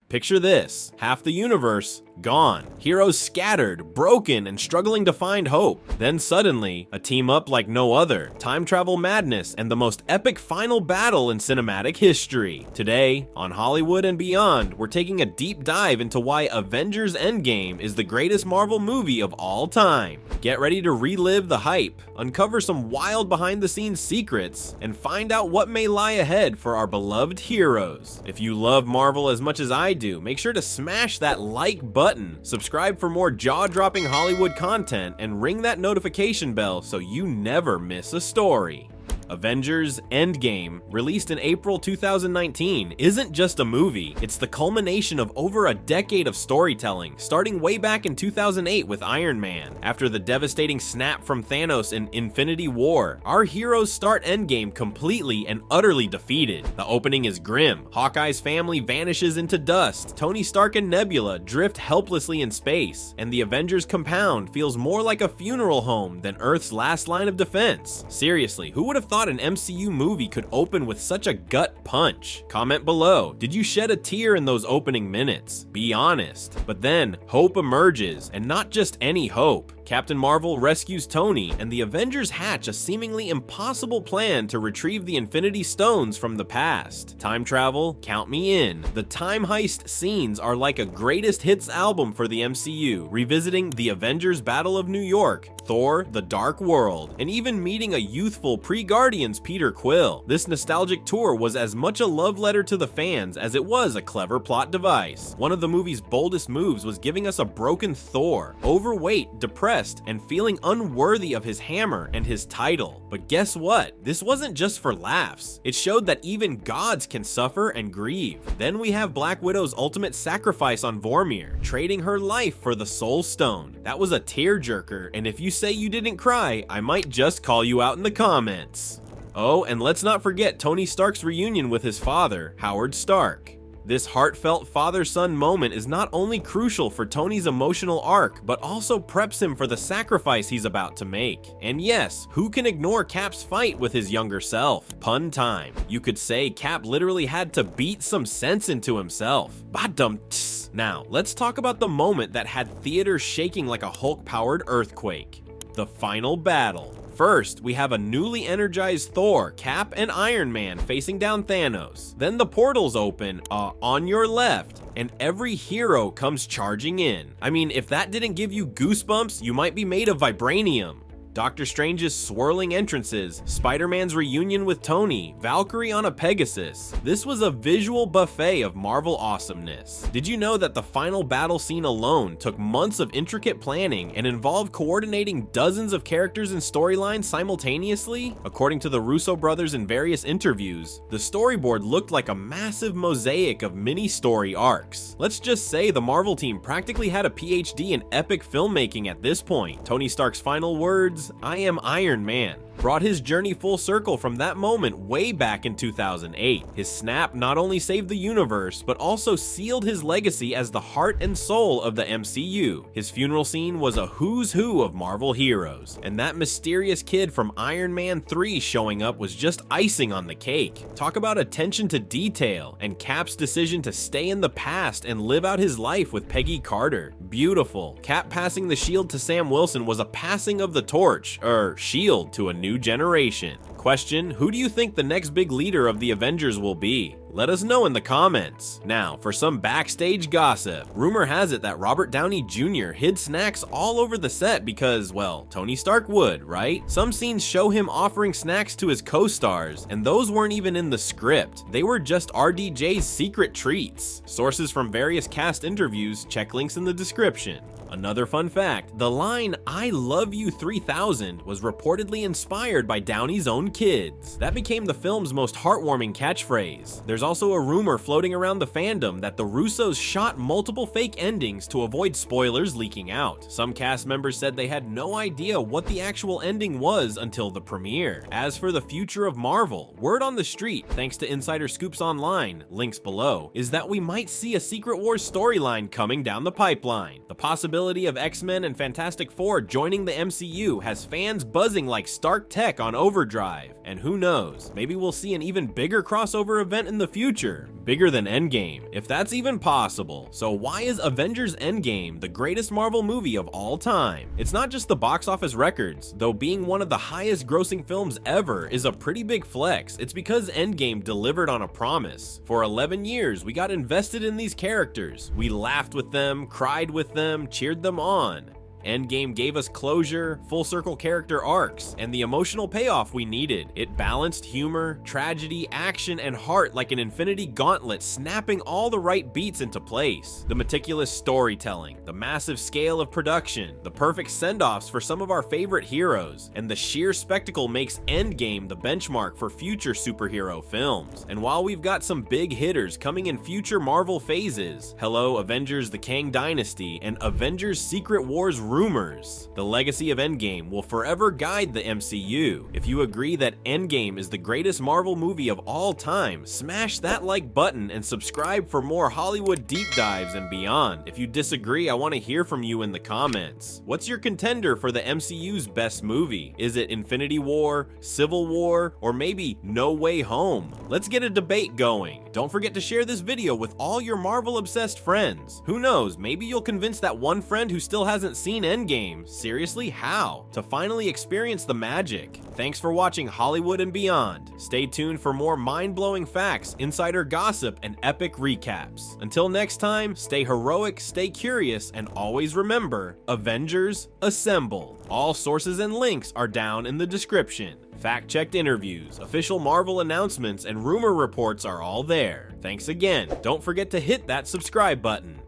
Picture this, half the universe gone. Heroes scattered, broken, and struggling to find hope. Then suddenly, a team up like no other, time travel madness, and the most epic final battle in cinematic history. Today, on Hollywood and Beyond, we're taking a deep dive into why Avengers Endgame is the greatest Marvel movie of all time. Get ready to relive the hype, uncover some wild behind-the-scenes secrets, and find out what may lie ahead for our beloved heroes. If you love Marvel as much as I do, make sure to smash that like button, subscribe for more jaw-dropping Hollywood content, and ring that notification bell so you never miss a story. Avengers Endgame, released in April 2019, isn't just a movie, it's the culmination of over a decade of storytelling, starting way back in 2008 with Iron Man. After the devastating snap from Thanos in Infinity War, our heroes start Endgame completely and utterly defeated. The opening is grim. Hawkeye's family vanishes into dust, Tony Stark and Nebula drift helplessly in space, and the Avengers compound feels more like a funeral home than Earth's last line of defense. Seriously, who would have thought an MCU movie could open with such a gut punch? Comment below, did you shed a tear in those opening minutes? Be honest. But then, hope emerges, and not just any hope. Captain Marvel rescues Tony, and the Avengers hatch a seemingly impossible plan to retrieve the Infinity Stones from the past. Time travel? Count me in. The time heist scenes are like a greatest hits album for the MCU, revisiting the Avengers Battle of New York, Thor: The Dark World, and even meeting a youthful pre-Guardians Peter Quill. This nostalgic tour was as much a love letter to the fans as it was a clever plot device. One of the movie's boldest moves was giving us a broken Thor, overweight, depressed, and feeling unworthy of his hammer and his title. But guess what? This wasn't just for laughs. It showed that even gods can suffer and grieve. Then we have Black Widow's ultimate sacrifice on Vormir, trading her life for the Soul Stone. That was a tearjerker, and if you say you didn't cry, I might just call you out in the comments. Oh, and let's not forget Tony Stark's reunion with his father, Howard Stark. This heartfelt father-son moment is not only crucial for Tony's emotional arc, but also preps him for the sacrifice he's about to make. And yes, who can ignore Cap's fight with his younger self? Pun time. You could say Cap literally had to beat some sense into himself. Badum tss. Now, let's talk about the moment that had theaters shaking like a Hulk-powered earthquake. The final battle. First, we have a newly energized Thor, Cap, and Iron Man facing down Thanos. Then the portals open, on your left, and every hero comes charging in. I mean, if that didn't give you goosebumps, you might be made of vibranium. Doctor Strange's swirling entrances, Spider-Man's reunion with Tony, Valkyrie on a Pegasus. This was a visual buffet of Marvel awesomeness. Did you know that the final battle scene alone took months of intricate planning and involved coordinating dozens of characters and storylines simultaneously? According to the Russo brothers in various interviews, the storyboard looked like a massive mosaic of mini-story arcs. Let's just say the Marvel team practically had a PhD in epic filmmaking at this point. Tony Stark's final words, "I am Iron Man," brought his journey full circle from that moment way back in 2008. His snap not only saved the universe, but also sealed his legacy as the heart and soul of the MCU. His funeral scene was a who's who of Marvel heroes, and that mysterious kid from Iron Man 3 showing up was just icing on the cake. Talk about attention to detail, and Cap's decision to stay in the past and live out his life with Peggy Carter. Beautiful. Cap passing the shield to Sam Wilson was a passing of the torch, shield, to a new generation. Question, who do you think the next big leader of the Avengers will be? Let us know in the comments. Now, for some backstage gossip. Rumor has it that Robert Downey Jr. hid snacks all over the set because, well, Tony Stark would, right? Some scenes show him offering snacks to his co-stars, and those weren't even in the script. They were just RDJ's secret treats. Sources from various cast interviews, check links in the description. Another fun fact, the line "I love you 3000" was reportedly inspired by Downey's own kids. That became the film's most heartwarming catchphrase. There's also a rumor floating around the fandom that the Russos shot multiple fake endings to avoid spoilers leaking out. Some cast members said they had no idea what the actual ending was until the premiere. As for the future of Marvel, word on the street, thanks to Insider Scoops Online, links below, is that we might see a Secret Wars storyline coming down the pipeline. The possibility of X-Men and Fantastic Four joining the MCU has fans buzzing like Stark Tech on overdrive. And who knows, maybe we'll see an even bigger crossover event in the the future, bigger than Endgame, if that's even possible. So why is Avengers Endgame the greatest Marvel movie of all time? It's not just the box office records, though being one of the highest grossing films ever is a pretty big flex. It's because Endgame delivered on a promise. For 11 years, we got invested in these characters. We laughed with them, cried with them, cheered them on. Endgame gave us closure, full circle character arcs, and the emotional payoff we needed. It balanced humor, tragedy, action, and heart like an infinity gauntlet, snapping all the right beats into place. The meticulous storytelling, the massive scale of production, the perfect send-offs for some of our favorite heroes, and the sheer spectacle makes Endgame the benchmark for future superhero films. And while we've got some big hitters coming in future Marvel phases, hello Avengers the Kang Dynasty and Avengers Secret Wars rumors, the legacy of Endgame will forever guide the MCU. If you agree that Endgame is the greatest Marvel movie of all time, smash that like button and subscribe for more Hollywood deep dives and beyond. If you disagree, I want to hear from you in the comments. What's your contender for the MCU's best movie? Is it Infinity War, Civil War, or maybe No Way Home? Let's get a debate going. Don't forget to share this video with all your Marvel-obsessed friends. Who knows, maybe you'll convince that one friend who still hasn't seen Endgame, seriously how, to finally experience the magic. Thanks for watching Hollywood and Beyond. Stay tuned for more mind-blowing facts, insider gossip, and epic recaps. Until next time, stay heroic, stay curious, and always remember, Avengers Assemble. All sources and links are down in the description. Fact-checked interviews, official Marvel announcements, and rumor reports are all there. Thanks again. Don't forget to hit that subscribe button.